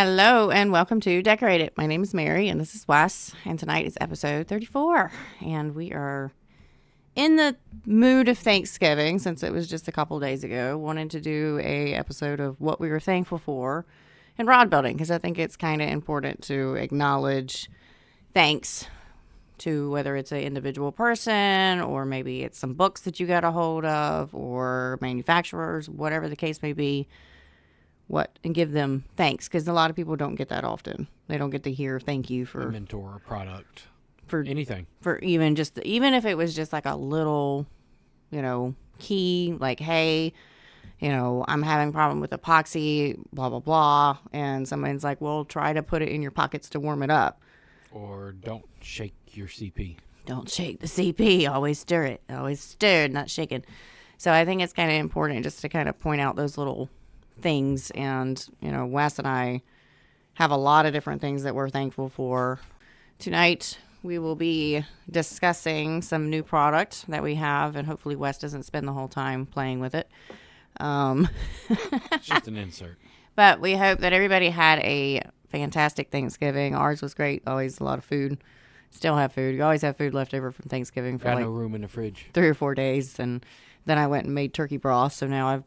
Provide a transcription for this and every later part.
Hello and welcome to Decorate It. My name is Mary and this is Wes, and tonight is episode 34. And we are in the mood of Thanksgiving since it was just a couple days ago. Wanted to do a episode of what we were thankful for in rod building because I think it's kind of important to acknowledge thanks to whether it's an individual person or maybe it's some books that you got a hold of or manufacturers, whatever the case may be. And give them thanks because a lot of people don't get that often. They don't get to hear thank you for a mentor, a product, for anything. For even if it was just like a little, key, like, hey, I'm having a problem with epoxy, blah blah blah, and somebody's like, well, try to put it in your pockets to warm it up, or don't shake your CP. Don't shake the CP. Always stir it. Always stirred, not shaken. So I think it's kind of important just to kind of point out those little things. And Wes and I have a lot of different things that we're thankful for. Tonight we will be discussing some new product that we have, and hopefully Wes doesn't spend the whole time playing with it. It's just an insert. But we hope that everybody had a fantastic Thanksgiving. Ours was great. Always a lot of food. Still have food. You always have food left over from Thanksgiving for Got no room in the fridge. 3 or 4 days, and then I went and made turkey broth, so now I've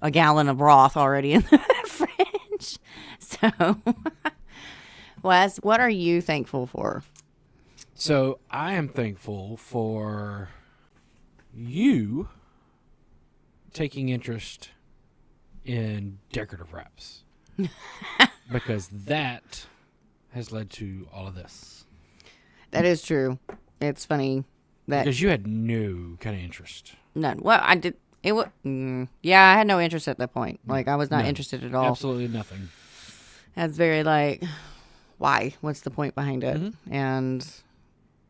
a gallon of broth already in the fridge. So, Wes, what are you thankful for? So, I am thankful for you taking interest in decorative wraps. Because that has led to all of this. That is true. It's funny that... Because you had no kind of interest. None. Well, I did... I had no interest at that point. Like, I was not None. interested at all. Absolutely nothing. That's very, why? What's the point behind it? Mm-hmm. And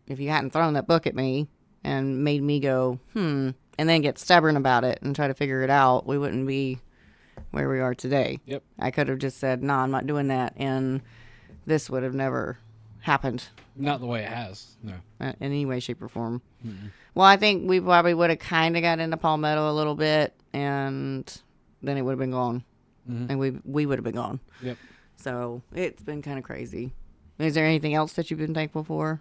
if you hadn't thrown that book at me and made me go, and then get stubborn about it and try to figure it out, we wouldn't be where we are today. Yep. I could have just said, no, I'm not doing that, and this would have never happened. Not the way it has, no. In any way, shape, or form. Mm-mm. Well, I think we probably would have kind of got into palmetto a little bit, and then it would have been gone. Mm-hmm. And we would have been gone. Yep. So it's been kind of crazy. Is there anything else that you've been thankful for?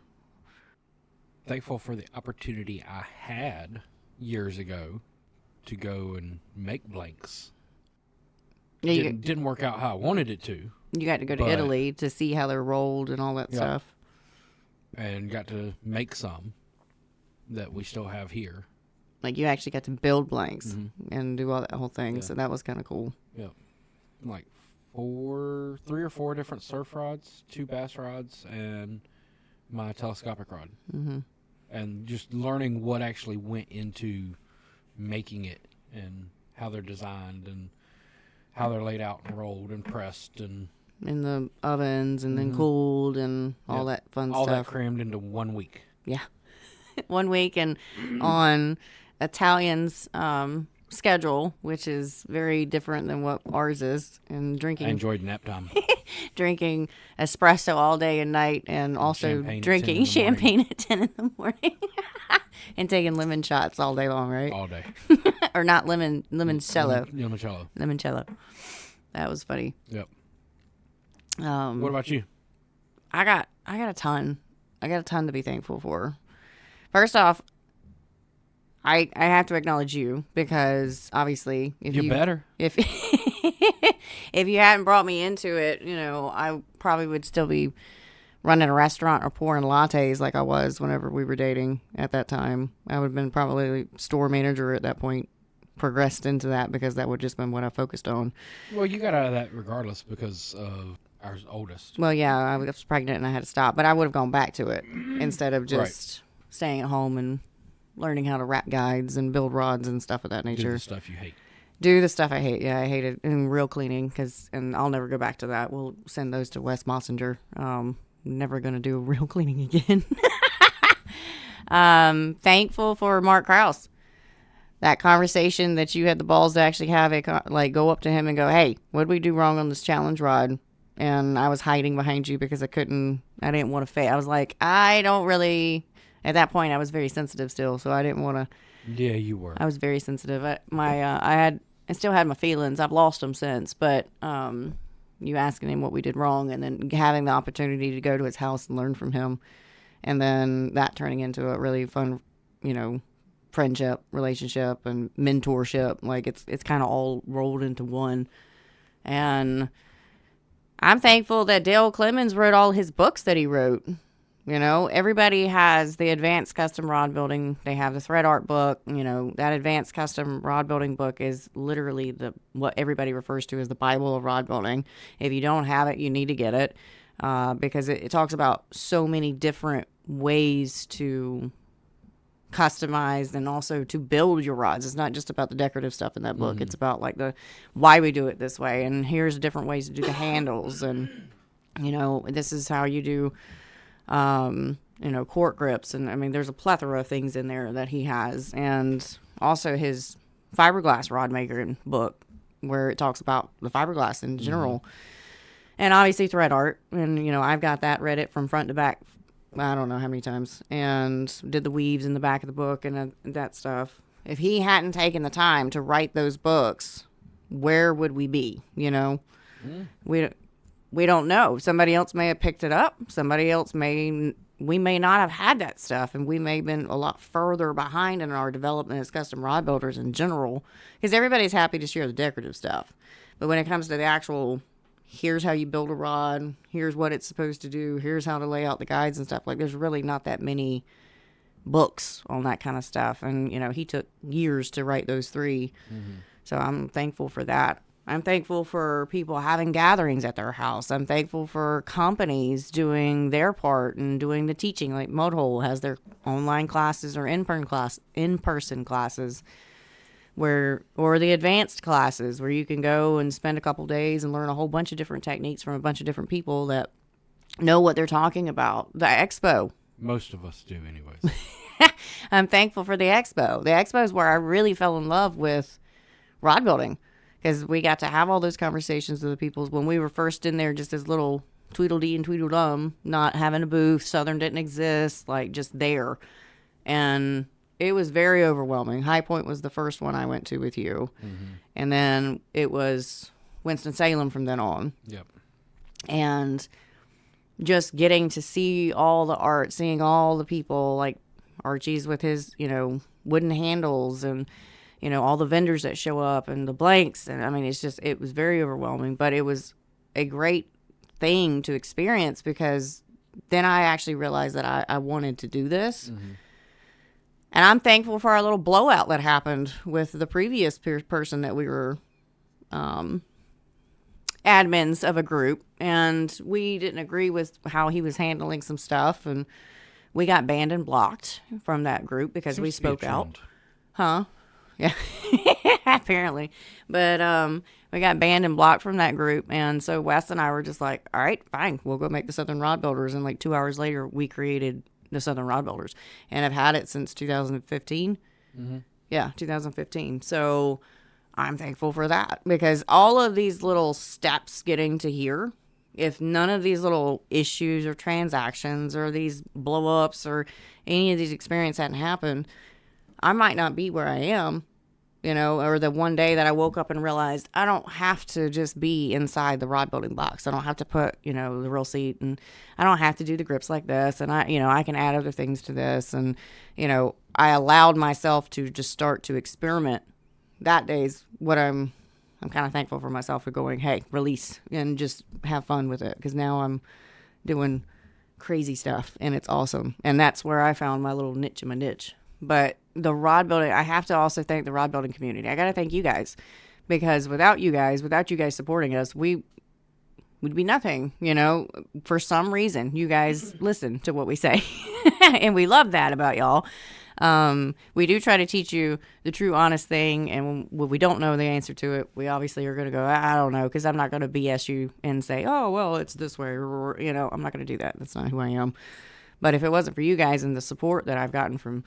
Thankful for the opportunity I had years ago to go and make blanks. Yeah, Didn't work out how I wanted it to. you got to go to Italy to see how they're rolled and all that stuff. And got to make some that we still have here. Like, you actually got to build blanks and do all that whole thing. Yeah. So that was kind of cool. Yep. Like 3 or 4 different surf rods, 2 bass rods, and my telescopic rod. Mm-hmm. And just learning what actually went into making it and how they're designed and how they're laid out and rolled and pressed and In the ovens and then cooled and all that fun all stuff. that crammed into 1 week. Yeah. 1 week and on Italian's schedule, which is very different than what ours is. And I drinking nap time. drinking espresso all day and night and also drinking champagne at 10 in the morning. And taking lemon shots all day long, right? All day. Or not limoncello. Limoncello. Limoncello. That was funny. Yep. What about you? I got a ton. I got a ton to be thankful for. First off, I have to acknowledge you because obviously if you better. If if you hadn't brought me into it, I probably would still be running a restaurant or pouring lattes like I was whenever we were dating at that time. I would have been probably store manager at that point, progressed into that because that would just been what I focused on. Well, you got out of that regardless because of our oldest. Well, yeah, I was pregnant and I had to stop, but I would have gone back to it instead of just staying at home and learning how to wrap guides and build rods and stuff of that nature. Do the stuff you hate. Do the stuff I hate. Yeah, I hate it. And real cleaning, and I'll never go back to that. We'll send those to Wes Mossinger. Never going to do real cleaning again. Thankful for Mark Krause. That conversation that you had the balls to actually have go up to him and go, hey, what did we do wrong on this challenge rod? And I was hiding behind you because I didn't want to fail. I was like, I don't really, at that point I was very sensitive still. So I didn't want to. Yeah, you were. I was very sensitive. I still had my feelings. I've lost them since, but you asking him what we did wrong, and then having the opportunity to go to his house and learn from him, and then that turning into a really fun, friendship, relationship, and mentorship. Like it's kind of all rolled into one. And I'm thankful that Dale Clemens wrote all his books that he wrote. Everybody has the advanced custom rod building. They have the thread art book. That advanced custom rod building book is literally what everybody refers to as the Bible of rod building. If you don't have it, you need to get it, because it talks about so many different ways to customize and also to build your rods. It's not just about the decorative stuff in that book. Mm-hmm. It's about like the why we do it this way, and here's different ways to do the handles, and this is how you do cork grips, and I mean there's a plethora of things in there that he has, and also his fiberglass rod maker book where it talks about the fiberglass in general. Mm-hmm. And obviously thread art, and I've got that, read it from front to back I don't know how many times, and did the weaves in the back of the book and that stuff. If he hadn't taken the time to write those books, where would we be? We don't know. Somebody else may have picked it up. We may not have had that stuff, and we may have been a lot further behind in our development as custom rod builders in general, because everybody's happy to share the decorative stuff. But when it comes to the actual, here's how you build a rod, here's what it's supposed to do, here's how to lay out the guides and stuff, like there's really not that many books on that kind of stuff. And, he took years to write those 3. Mm-hmm. So I'm thankful for that. I'm thankful for people having gatherings at their house. I'm thankful for companies doing their part and doing the teaching. Like Mudhole has their online classes or in-person classes, or the advanced classes where you can go and spend a couple days and learn a whole bunch of different techniques from a bunch of different people that know what they're talking about. The expo. Most of us do anyways. I'm thankful for the expo. The expo is where I really fell in love with rod building, because we got to have all those conversations with the people when we were first in there, just as little Tweedledee and Tweedledum, not having a booth. Southern didn't exist, like just there. And it was very overwhelming. High Point was the first one I went to with you. Mm-hmm. And then it was Winston-Salem from then on. Yep. And just getting to see all the art, seeing all the people, like Archie's with his, wooden handles, and, all the vendors that show up and the blanks. And I mean, it was very overwhelming, but it was a great thing to experience, because then I actually realized that I wanted to do this. Mm-hmm. And I'm thankful for our little blowout that happened with the previous person that we were admins of a group, and we didn't agree with how he was handling some stuff, and we got banned and blocked from that group because we spoke out. Huh? Yeah, apparently. But we got banned and blocked from that group, and so Wes and I were just like, all right, fine, we'll go make the Southern Rod Builders, and like 2 hours later, we created the Southern Rod Builders, and I've had it since 2015. Mm-hmm. Yeah, 2015. So I'm thankful for that, because all of these little steps getting to here, if none of these little issues or transactions or these blow-ups or any of these experiences hadn't happened, I might not be where I am, or the one day that I woke up and realized I don't have to just be inside the rod building box. I don't have to put, the real seat, and I don't have to do the grips like this. And I can add other things to this. And, I allowed myself to just start to experiment. That day's what I'm kind of thankful for myself for going, hey, release and just have fun with it. Because now I'm doing crazy stuff, and it's awesome. And that's where I found my little niche in my niche. But the rod building, I have to also thank the rod building community. I got to thank you guys, because without you guys supporting us, we would be nothing. For some reason, you guys listen to what we say, and we love that about y'all. We do try to teach you the true, honest thing, and when we don't know the answer to it, we obviously are going to go, I don't know, because I'm not going to BS you and say, oh, well, it's this way, or, I'm not going to do that. That's not who I am. But if it wasn't for you guys and the support that I've gotten from,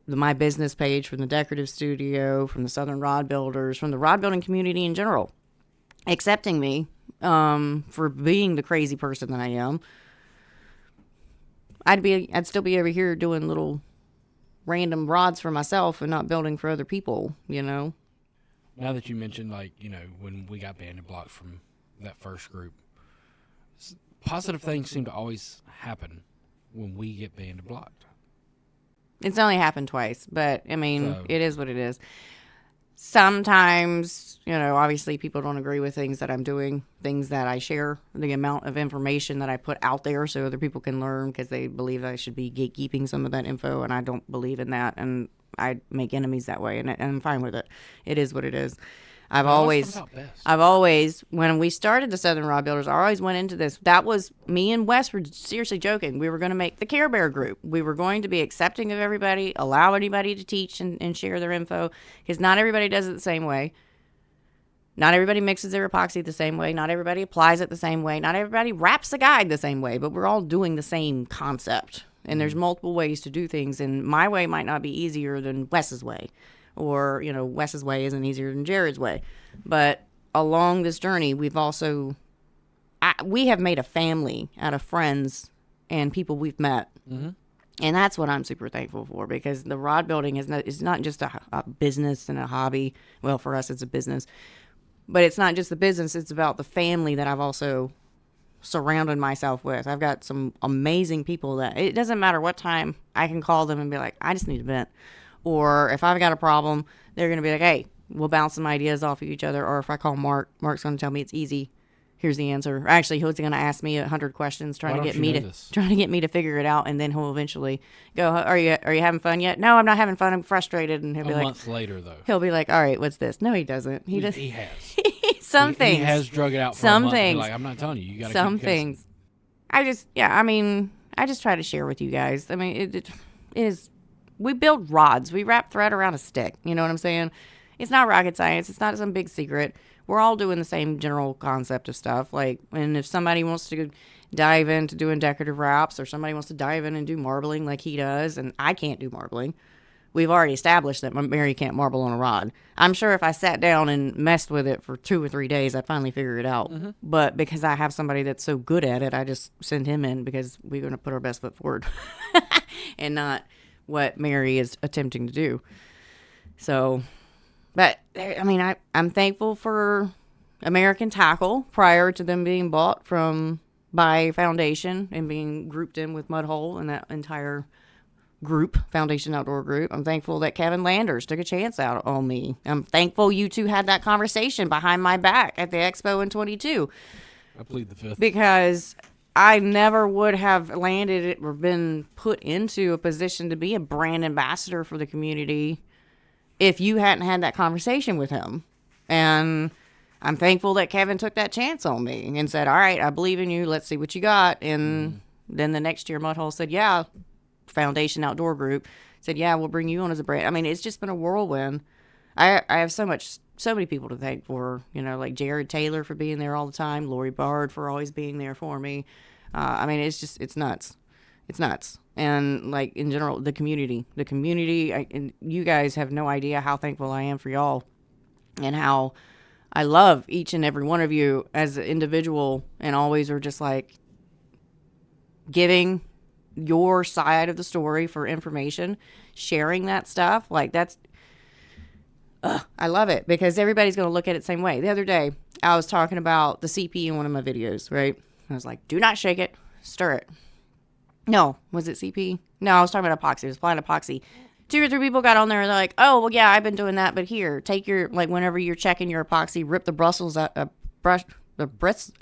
my business page, from the decorative studio, from the Southern Rod Builders, from the rod building community in general, accepting me for being the crazy person that I am, I'd still be over here doing little random rods for myself and not building for other people. Now that you mentioned, when we got banned and blocked from that first group. Positive things seem to always happen when we get banned and blocked. It's only happened twice, but I mean, So- it is what it is. Sometimes, obviously people don't agree with things that I'm doing, things that I share, the amount of information that I put out there so other people can learn because they believe I should be gatekeeping some of that info, and I don't believe in that, and I make enemies that way, and I'm fine with it. It is what it is. I've It always comes out best. when we started the Southern Rod Builders, I always went into this. That was me and Wes were seriously joking. We were going to make the Care Bear group. We were going to be accepting of everybody, allow anybody to teach and share their info, because not everybody does it the same way. Not everybody mixes their epoxy the same way. Not everybody applies it the same way. Not everybody wraps the guide the same way, but we're all doing the same concept. And there's multiple ways to do things, and my way might not be easier than Wes's way. Or, Wes's way isn't easier than Jared's way. But along this journey, we have made a family out of friends and people we've met. Mm-hmm. And that's what I'm super thankful for, because the rod building is not just a business and a hobby. Well, for us, it's a business. But it's not just the business. It's about the family that I've also surrounded myself with. I've got some amazing people that it doesn't matter what time I can call them and be like, I just need to vent. Or if I've got a problem, they're going to be like, hey, we'll bounce some ideas off of each other. Or if I call Mark's going to tell me it's easy. Here's the answer. Actually, he's going to ask me 100 questions trying to get me to figure it out. And then he'll eventually go, are you having fun yet? No, I'm not having fun. I'm frustrated. And he'll be like, a month later, though. He'll be like, all right, what's this? No, he doesn't. He has. Some things. He has drug it out for some a month. Things. Like, I'm not telling you. You got to some things. I just try to share with you guys. I mean, it is. We build rods. We wrap thread around a stick. You know what I'm saying? It's not rocket science. It's not some big secret. We're all doing the same general concept of stuff. Like, and if somebody wants to dive into doing decorative wraps, or somebody wants to dive in and do marbling like he does, and I can't do marbling, we've already established that Mary can't marble on a rod. I'm sure if I sat down and messed with it for 2 or 3 days, I'd finally figure it out. Mm-hmm. But because I have somebody that's so good at it, I just send him in because we're going to put our best foot forward and not what Mary is attempting to do. So, but I mean, I'm thankful for American Tackle prior to them being bought by Foundation and being grouped in with Mudhole and that entire group, Foundation Outdoor Group. I'm thankful that Kevin Landers took a chance out on me. I'm thankful you two had that conversation behind my back at the expo in 22. I plead the fifth. Because I never would have landed it or been put into a position to be a brand ambassador for the community if you hadn't had that conversation with him. And I'm thankful that Kevin took that chance on me and said, all right, I believe in you. Let's see what you got. And then the next year, Mudhole said, yeah, Foundation Outdoor Group said, yeah, we'll bring you on as a brand. I mean, it's just been a whirlwind. I have so many people to thank for, like Jared Taylor for being there all the time, Lori Bard for always being there for me. I mean, it's nuts. It's nuts. And like in general, the community, and you guys have no idea how thankful I am for y'all and how I love each and every one of you as an individual, and always are just like giving your side of the story for information, sharing that stuff. Like I love it because everybody's going to look at it the same way. The other day, I was talking about the CP in one of my videos, right? I was like, do not shake it, stir it. No, was it CP? No, I was talking about epoxy. I was applying epoxy. 2 or 3 people got on there and they're like, oh, well, yeah, I've been doing that, but here, take your, like, whenever you're checking your epoxy, rip the bristles out, rip the bristles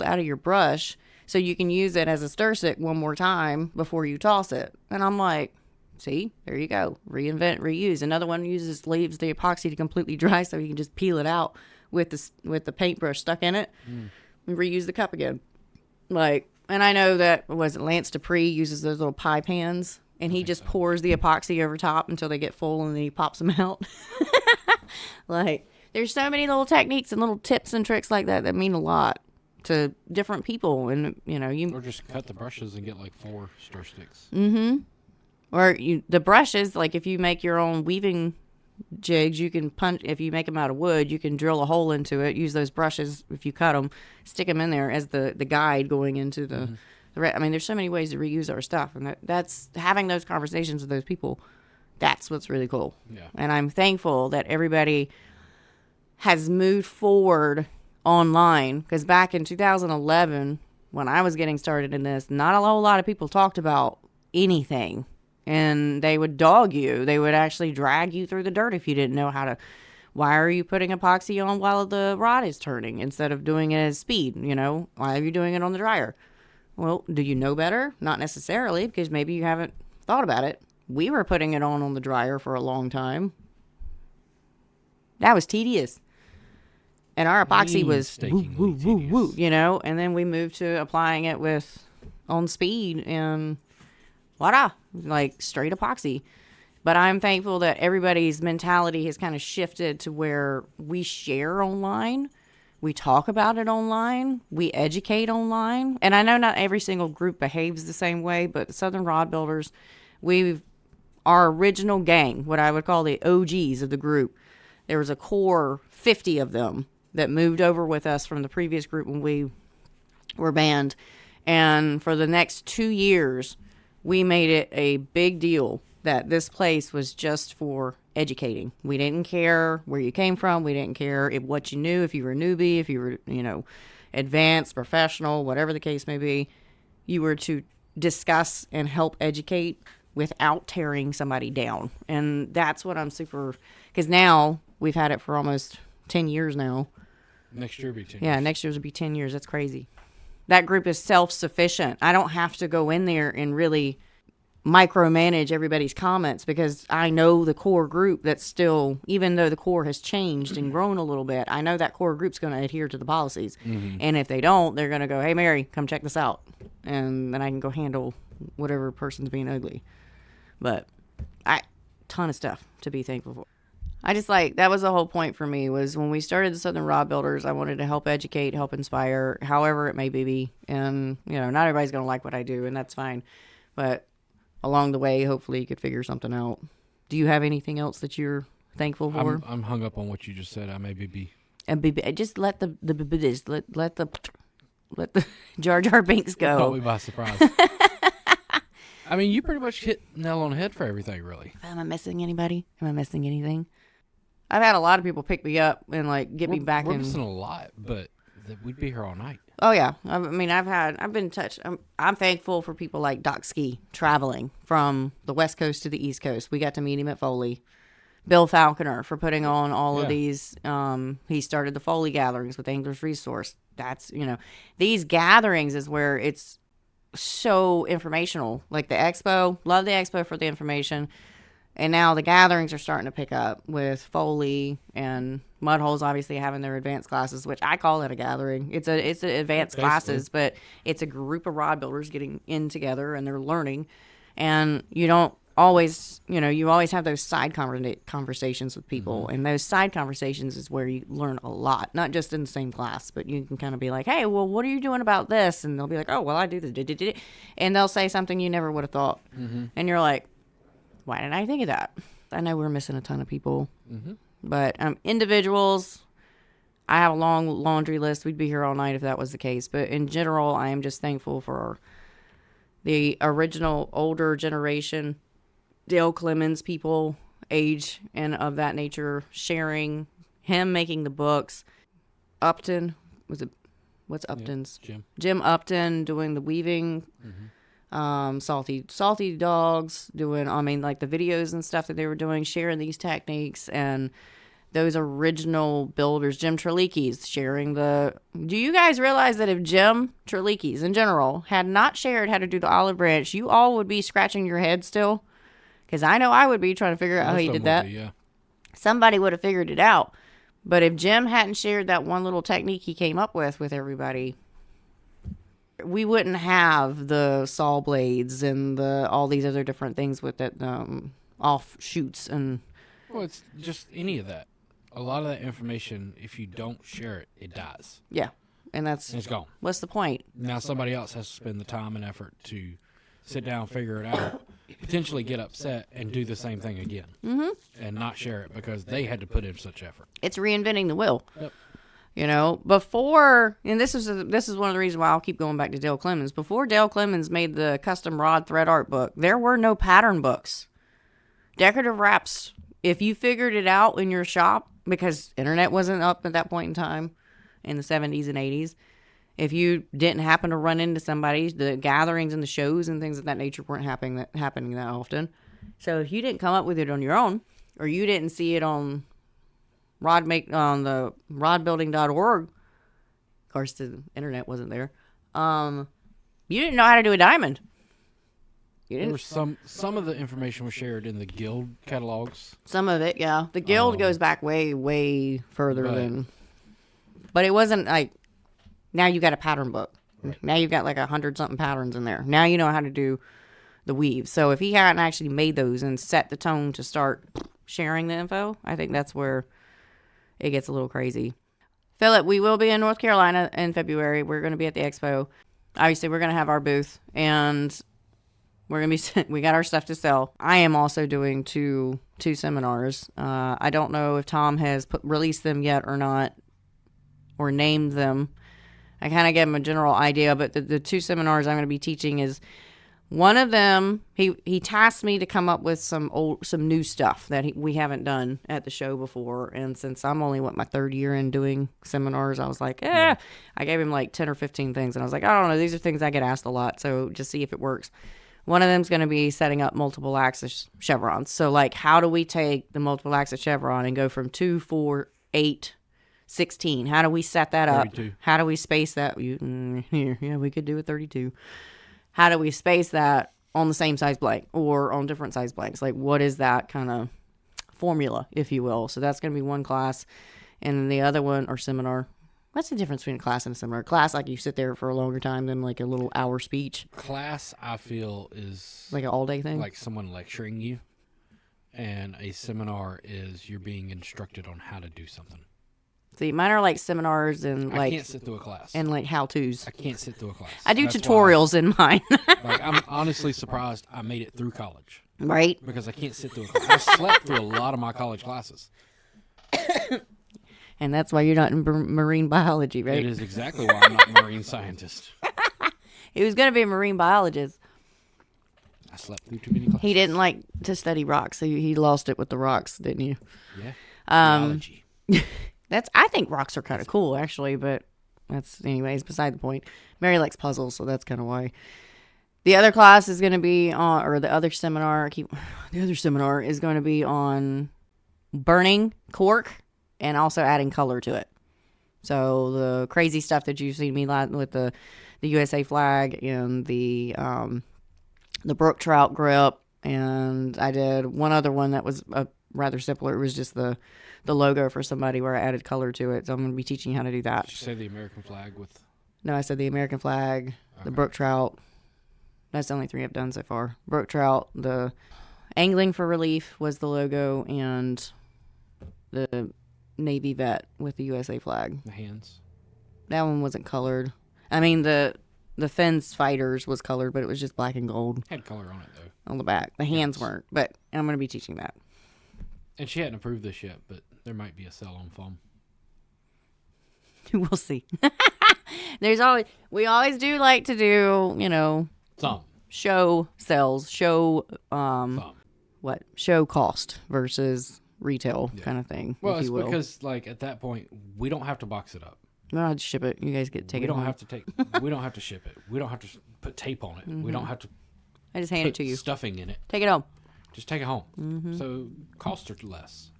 out of your brush so you can use it as a stir stick one more time before you toss it. And I'm like, see, there you go. Reinvent, reuse. Another one leaves the epoxy to completely dry so you can just peel it out with the paintbrush stuck in it and reuse the cup again. Like, and I know that, Lance Dupree uses those little pie pans, and he just pours the epoxy over top until they get full, and then he pops them out. Like, there's so many little techniques and little tips and tricks like that mean a lot to different people. And, Or just cut the brushes and get like 4 stir sticks. Mm-hmm. Or the brushes, like if you make your own weaving jigs, you can punch. If you make them out of wood, you can drill a hole into it, use those brushes if you cut them, stick them in there as the guide going into the I mean, there's so many ways to reuse our stuff, and that's having those conversations with those people. That's what's really cool. Yeah. And I'm thankful that everybody has moved forward online, because back in 2011, when I was getting started in this, not a whole lot of people talked about anything, and they would dog you. They would actually drag you through the dirt if you didn't know how to. Why are you putting epoxy on while the rod is turning instead of doing it at speed? Why are you doing it on the dryer? Well, do you know better? Not necessarily, because maybe you haven't thought about it. We were putting it on the dryer for a long time. That was tedious. And our epoxy was woo, woo, woo, and then we moved to applying it on speed, and voila, like straight epoxy. But I'm thankful that everybody's mentality has kind of shifted to where we share online, we talk about it online, we educate online. And I know not every single group behaves the same way, but the Southern Rod Builders, our original gang, what I would call the OGs of the group, there was a core 50 of them that moved over with us from the previous group when we were banned. And for the next 2 years, we made it a big deal that this place was just for educating. We didn't care where you came from. We didn't care what you knew, if you were a newbie, if you were, advanced, professional, whatever the case may be. You were to discuss and help educate without tearing somebody down. And that's what I'm because now we've had it for almost 10 years now. Next year will be 10 years. Yeah, next year's will be 10 years. That's crazy. That group is self-sufficient. I don't have to go in there and really micromanage everybody's comments, because I know the core group that's still, even though the core has changed and grown a little bit, I know that core group's going to adhere to the policies. Mm-hmm. And if they don't, they're going to go, hey, Mary, come check this out. And then I can go handle whatever person's being ugly. But ton of stuff to be thankful for. I just that was the whole point for me, was when we started the Southern Rod Builders, I wanted to help educate, help inspire, however it may be. And, not everybody's going to like what I do, and that's fine. But along the way, hopefully you could figure something out. Do you have anything else that you're thankful for? I'm hung up on what you just said. I may be. And just let the Jar Jar Binks go. Caught me by surprise. I mean, you pretty much hit nail on the head for everything, really. Am I missing anybody? Am I missing anything? I've had a lot of people pick me up and get me back We're in. missing a lot, but we'd be here all night. Oh yeah, I've been touched. I'm thankful for people like Doc Ski traveling from the West Coast to the East Coast. We got to meet him at Foley. Bill Falconer for putting on all of these. He started the Foley gatherings with Anglers Resource. That's these gatherings is where it's so informational. Like the expo, love the expo for the information. And now the gatherings are starting to pick up with Foley and Mudholes, obviously having their advanced classes, which I call it a gathering. It's an advanced classes, but it's a group of rod builders getting in together and they're learning. And you don't always, you always have those side conversations with people. Mm-hmm. And those side conversations is where you learn a lot, not just in the same class, but you can kind of be like, hey, well, what are you doing about this? And they'll be like, oh, well, I do this. And they'll say something you never would have thought. Mm-hmm. And you're like, why didn't I think of that? I know we're missing a ton of people. Mm-hmm. But individuals, I have a long laundry list. We'd be here all night if that was the case. But in general, I am just thankful for the original older generation, Dale Clemens people, age and of that nature, sharing, him making the books. Upton, what's Upton's? Yeah, Jim Upton doing the weaving. Mm-hmm. Salty Dogs doing, the videos and stuff that they were doing, sharing these techniques, and those original builders, Jim Treleake's sharing do you guys realize that if Jim Treleake's in general had not shared how to do the olive branch, you all would be scratching your head still? Because I know I would be trying to figure out how he did that. Somebody would have figured it out. But if Jim hadn't shared that one little technique he came up with everybody, we wouldn't have the saw blades and all these other different things with it, offshoots and. Well, it's just any of that. A lot of that information, if you don't share it, it dies. Yeah, and it's gone. What's the point? Now somebody else has to spend the time and effort to sit down, figure it out, potentially get upset and do the same thing again, and not share it because they had to put in such effort. It's reinventing the wheel. Yep. Before, and this is one of the reasons why I'll keep going back to Dale Clemens. Before Dale Clemens made the custom rod thread art book, there were no pattern books. Decorative wraps, if you figured it out in your shop, because internet wasn't up at that point in time in the 70s and 80s. If you didn't happen to run into somebody, the gatherings and the shows and things of that nature weren't happening that often. So if you didn't come up with it on your own, or you didn't see it on on the rodbuilding.org, of course the internet wasn't there, you didn't know how to do a diamond. You There didn't. was some of the information was shared in the guild catalogs. Some of it, yeah. The guild goes back way, way further than. But it wasn't like, now you got a pattern book. Right. Now you've got like 100-something patterns in there. Now you know how to do the weave. So if he hadn't actually made those and set the tone to start sharing the info, I think that's where it gets a little crazy. Philip, we will be in North Carolina in February. We're going to be at the expo. Obviously, we're going to have our booth, and we got our stuff to sell. I am also doing two seminars. I don't know if Tom has released them yet or not, or named them. I kind of gave him a general idea, but the two seminars I'm going to be teaching is, one of them, he tasked me to come up with some new stuff that we haven't done at the show before. And since I'm only, my third year in doing seminars, I was like, I gave him like 10 or 15 things. And I was like, I don't know, these are things I get asked a lot. So just see if it works. One of them is going to be setting up multiple axis chevrons. So like, how do we take the multiple axis chevron and go from 2, 4, 8, 16? How do we set that up? 32. How do we space that? Yeah, we could do a 32. How do we space that on the same size blank or on different size blanks? Like, what is that kind of formula, if you will? So that's going to be one class. And then the other one, or seminar. What's the difference between a class and a seminar? Class, like you sit there for a longer time than like a little hour speech. Class, I feel, is like an all-day thing? Like someone lecturing you. And a seminar is you're being instructed on how to do something. See, mine are like seminars and like... I can't sit through a class. And like how-tos. I can't sit through a class. I do tutorials in mine. Like, I'm honestly surprised I made it through college. Right? Because I can't sit through a class. I slept through a lot of my college classes. And that's why you're not in marine biology, right? It is exactly why I'm not a marine scientist. He was going to be a marine biologist. I slept through too many classes. He didn't like to study rocks, so he lost it with the rocks, didn't you? Yeah. Biology. I think rocks are kind of cool, actually, but that's, anyways, beside the point. Mary likes puzzles, so that's kind of why. The other class is going to be on, or the other seminar is going to be on burning cork and also adding color to it. So the crazy stuff that you've seen me with the USA flag and the brook trout grip, and I did one other one that was rather simpler. It was just the logo for somebody where I added color to it. So I'm going to be teaching you how to do that. Did you say the American flag with? No, I said the American flag, the brook trout. That's the only 3 I've done so far. Brook trout, the angling for relief was the logo, and the Navy vet with the USA flag. The hands. That one wasn't colored. I mean, the fence fighters was colored, but it was just black and gold. Had color on it, though. On the back. The hands weren't, but I'm going to be teaching that. And she hadn't approved this yet, but there might be a sell on foam. We'll see. We always do like to do, some show sales, show cost versus retail kind of thing. Well, it's because like at that point we don't have to box it up. We don't have to ship it. You guys take it. We don't have to ship it. We don't have to put tape on it. Mm-hmm. We don't have to. I just hand it to you. Stuffing in it. Take it home. Just take it home. Mm-hmm. So costs are less.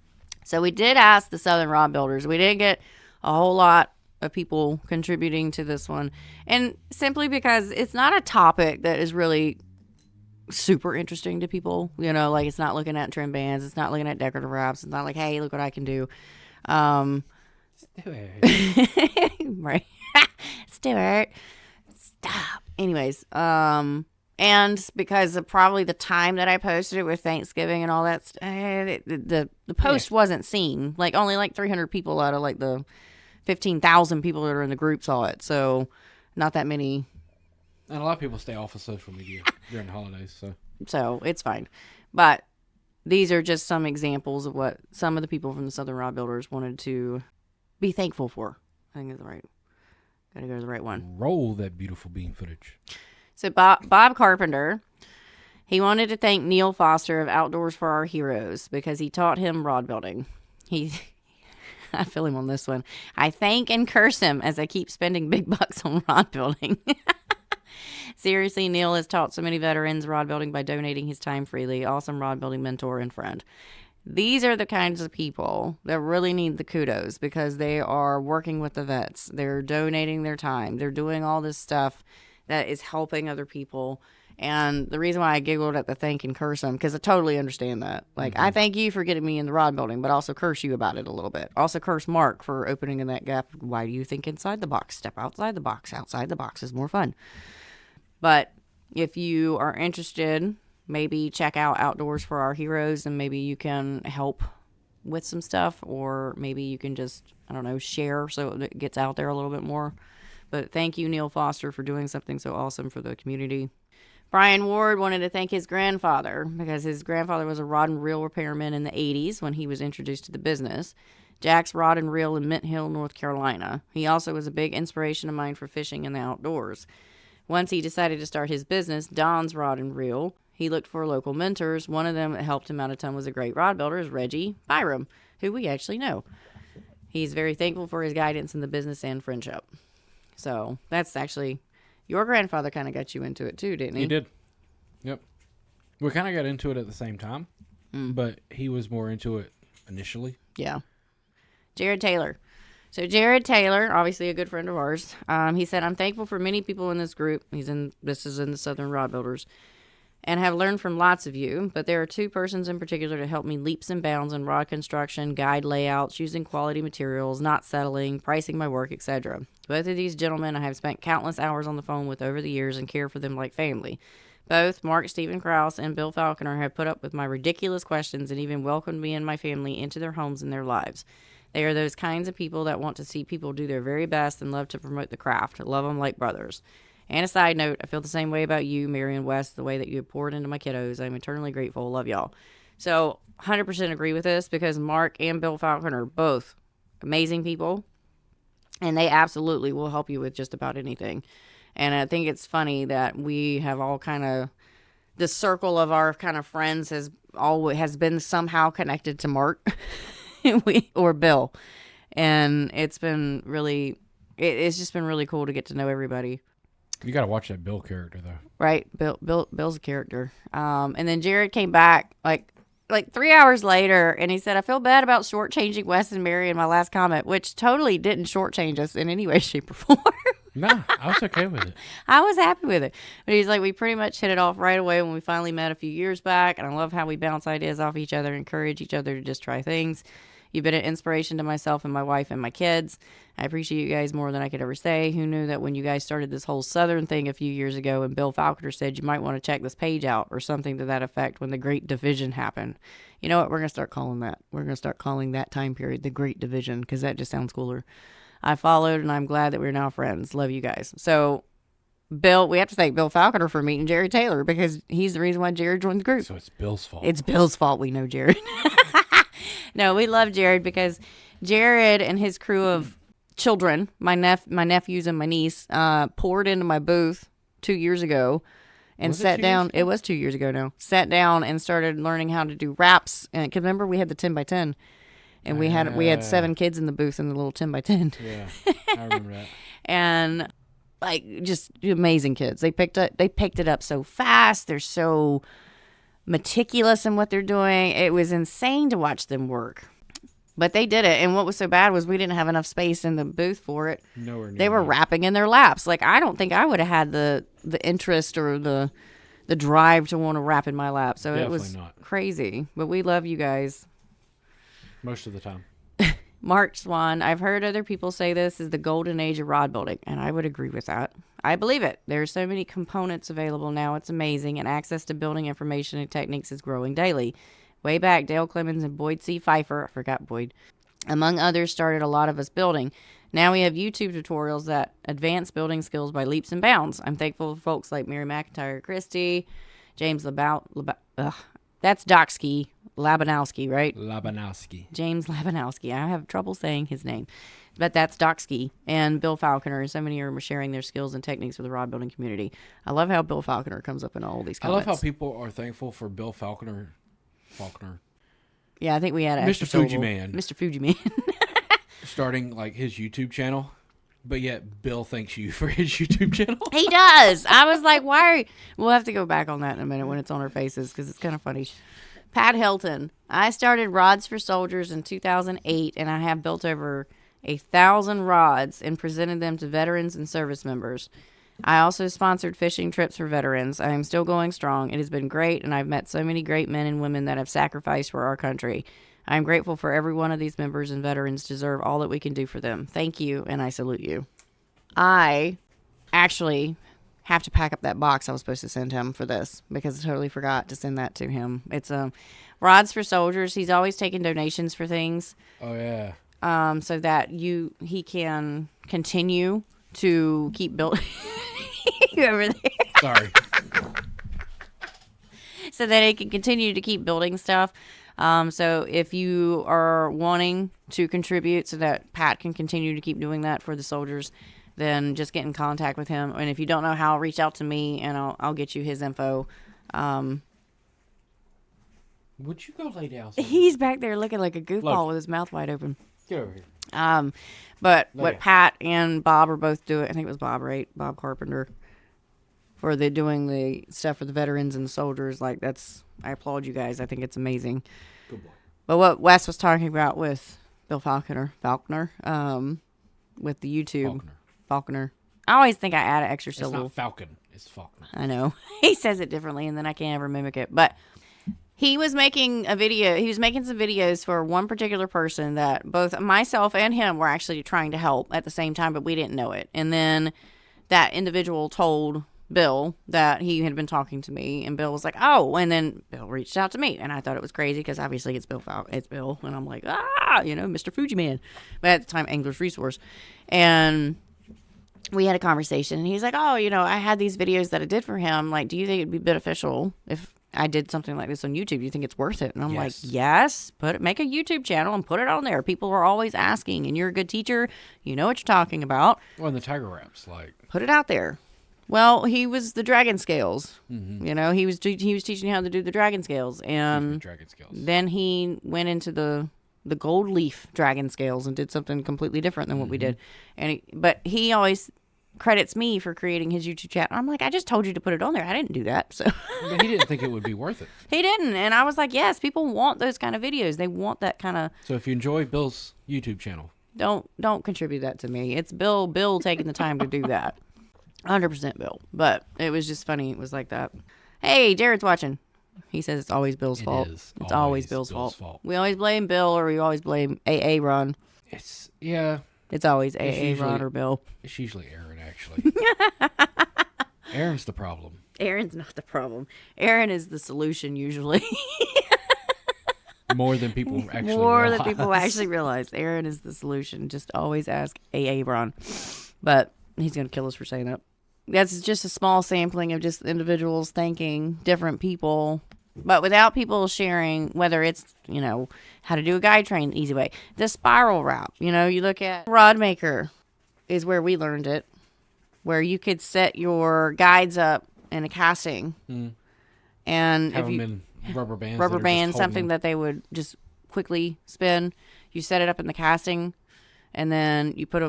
So we did ask the Southern Rod Builders. We didn't get a whole lot of people contributing to this one, and simply because it's not a topic that is really super interesting to people. Like it's not looking at trim bands. It's not looking at decorative wraps. It's not like, hey, look what I can do. Right. Stuart, stop. Anyways, and because of probably the time that I posted it with Thanksgiving and all that, the post wasn't seen. Like only like 300 people out of like the 15,000 people that are in the group saw it. So not that many. And a lot of people stay off of social media during the holidays. So it's fine. But these are just some examples of what some of the people from the Southern Rod Builders wanted to be thankful for. I think it's the right. Gotta go to the right one. Roll that beautiful bean footage. So Bob Carpenter, he wanted to thank Neil Foster of Outdoors for Our Heroes because he taught him rod building. I feel him on this one. I thank and curse him as I keep spending big bucks on rod building. Seriously, Neil has taught so many veterans rod building by donating his time freely. Awesome rod building mentor and friend. These are the kinds of people that really need the kudos because they are working with the vets. They're donating their time. They're doing all this stuff that is helping other people. And the reason why I giggled at the thank and curse them, because I totally understand that. Like, I thank you for getting me in the rod building, but also curse you about it a little bit. Also curse Mark for opening in that gap. Why do you think inside the box? Step outside the box. Outside the box is more fun. But if you are interested, maybe check out Outdoors for Our Heroes, and maybe you can help with some stuff, or maybe you can just, I don't know, share so it gets out there a little bit more. But thank you, Neil Foster, for doing something so awesome for the community. Brian Ward wanted to thank his grandfather because his grandfather was a rod and reel repairman in the 80s when he was introduced to the business. Jack's Rod and Reel in Mint Hill, North Carolina. He also was a big inspiration of mine for fishing in the outdoors. Once he decided to start his business, Don's Rod and Reel, he looked for local mentors. One of them that helped him out a ton was a great rod builder, is Reggie Byram, who we actually know. He's very thankful for his guidance in the business and friendship. So that's actually, your grandfather kind of got you into it too, didn't he? He did. Yep. We kind of got into it at the same time, but he was more into it initially. Yeah. Jared Taylor. So Jared Taylor, obviously a good friend of ours, he said, I'm thankful for many people in this group. This is in the Southern Rod Builders, and have learned from lots of you, but there are two persons in particular to help me leaps and bounds in rod construction, guide layouts, using quality materials, not settling, pricing my work, etc. Both of these gentlemen I have spent countless hours on the phone with over the years and care for them like family. Both Mark Stephen Krause and Bill Falconer have put up with my ridiculous questions and even welcomed me and my family into their homes and their lives. They are those kinds of people that want to see people do their very best and love to promote the craft. Love them like brothers. And a side note, I feel the same way about you, Mary and Wes, the way that you have poured into my kiddos. I'm eternally grateful. Love y'all. So 100% agree with this because Mark and Bill Falconer are both amazing people, and they absolutely will help you with just about anything. And I think it's funny that we have all kind of, the circle of our kind of friends has been somehow connected to Mark or Bill. And it's been really, it's just been really cool to get to know everybody. You got to watch that Bill character, though. Right. Bill's a character. And then Jared came back like 3 hours later, and he said, I feel bad about shortchanging Wes and Mary in my last comment, which totally didn't shortchange us in any way, shape, or form. No, I was okay with it. I was happy with it. But he's like, we pretty much hit it off right away when we finally met a few years back, and I love how we bounce ideas off each other, encourage each other to just try things. You've been an inspiration to myself and my wife and my kids. I appreciate you guys more than I could ever say. Who knew that when you guys started this whole Southern thing a few years ago and Bill Falconer said you might want to check this page out or something to that effect when the Great Division happened. You know what? We're going to start calling that. We're going to start calling that time period the Great Division because that just sounds cooler. I followed and I'm glad that we're now friends. Love you guys. So Bill, we have to thank Bill Falconer for meeting Jared Taylor because he's the reason why Jared joined the group. So it's Bill's fault. It's Bill's fault. We know Jared. No, we love Jared because Jared and his crew of children, my nephews and my niece, poured into my booth 2 years ago and sat down. It was 2 years ago now. Sat down and started learning how to do wraps. And cause remember, we had the 10x10, and we had 7 kids in the booth in the little 10x10. Yeah, I remember that. And like just amazing kids. They picked it up so fast. They're so meticulous in what they're doing. It was insane to watch them work, but they did it. And what was so bad was we didn't have enough space in the booth for it. Nowhere near. They were wrapping in their laps. Like, I don't think I would have had the interest or the drive to want to wrap in my lap. So Definitely it was not. crazy, but we love you guys. Most of the time. Mark Swan, I've heard other people say this is the golden age of rod building, and I would agree with that. I believe it. There are so many components available now. It's amazing, and access to building information and techniques is growing daily. Way back, Dale Clemens and Boyd C. Pfeiffer, I forgot Boyd, among others, started a lot of us building. Now we have YouTube tutorials that advance building skills by leaps and bounds. I'm thankful for folks like Mary McIntyre Christie, James that's Doksky, Labanowski, right? Labanowski. James Labanowski. I have trouble saying his name. But that's Doksky and Bill Falconer. And so many are sharing their skills and techniques with the rod building community. I love how Bill Falconer comes up in all these comments. I love how people are thankful for Bill Falconer. Yeah, I think we had an Mr. Fuji Man. Mr. Fuji Man. starting like his YouTube channel, but yet Bill thanks you for his YouTube channel. He does. I was like, why are you? We'll have to go back on that in a minute when it's on our faces because it's kind of funny. Pat Hilton. I started Rods for Soldiers in 2008, and I have built over 1,000 rods and presented them to veterans and service members. I also sponsored fishing trips for veterans. I am still going strong. It has been great, and I've met so many great men and women that have sacrificed for our country. I am grateful for every one of these members, and veterans deserve all that we can do for them. Thank you, and I salute you. I actually have to pack up that box I was supposed to send him for this because I totally forgot to send that to him. It's Rods for Soldiers. He's always taking donations for things. Oh yeah. So that he can continue to keep building. You over there? Sorry. So that he can continue to keep building stuff. So if you are wanting to contribute so that Pat can continue to keep doing that for the soldiers, then just get in contact with him. And if you don't know how, reach out to me and I'll get you his info. Would you go lay down? He's back there looking like a goofball Look. with his mouth wide open. Get over here. But Lay what down. Pat and Bob are both doing, I think it was Bob, right? Bob Carpenter, for the doing the stuff for the veterans and the soldiers. Like I applaud you guys. I think it's amazing. Good boy. But what Wes was talking about with Bill Faulkner, with the YouTube. Faulkner. I always think I add an extra It's syllable. not Falcon. It's Faulkner. I know. He says it differently and then I can't ever mimic it. But he was making a video. He was making some videos for one particular person that both myself and him were actually trying to help at the same time, but we didn't know it. And then that individual told Bill that he had been talking to me, and Bill was like, "Oh," and then Bill reached out to me, and I thought it was crazy because obviously it's Bill, and I'm like, Mr. Fuji Man, but at the time Angler's Resource, and we had a conversation, and he's like, "Oh, I had these videos that I did for him. Like, do you think it'd be beneficial if I did something like this on YouTube? Do you think it's worth it?" And I'm like, "Yes, make a YouTube channel and put it on there. People are always asking, and you're a good teacher. You know what you're talking about. Well, and the tiger wraps, Put it out there." Well, he was the dragon scales. Mm-hmm. He was teaching how to do the dragon scales, and dragon scales. then he went into the gold leaf dragon scales and did something completely different than what we did. And but he always credits me for creating his YouTube channel. I'm like, I just told you to put it on there. I didn't do that. So But he didn't think it would be worth it. he didn't, and I was like, yes, people want those kind of videos. They want that kind of. So if you enjoy Bill's YouTube channel, Don't contribute that to me. It's Bill taking the time to do that. 100% Bill. But it was just funny. It was like that. Hey, Jared's watching. He says it's always Bill's fault. Is It's always Bill's fault. We always blame Bill, or we always blame AA Ron. It's It's always AA usually- Ron or Bill. It's usually Aaron, actually. Aaron's the problem. Aaron's not the problem. Aaron is the solution usually. More than people actually More realize. than people actually realize. Aaron is the solution. Just always ask AA Ron. But he's going to kill us for saying that. That's just a small sampling of just individuals thanking different people. But without people sharing, whether it's, how to do a guide train the easy way. The spiral route. You look at Rod Maker is where we learned it. Where you could set your guides up in a casting. And Have if them you in rubber bands. rubber that are just band, holding something them. that they would just quickly spin. You set it up in the casting, and then you put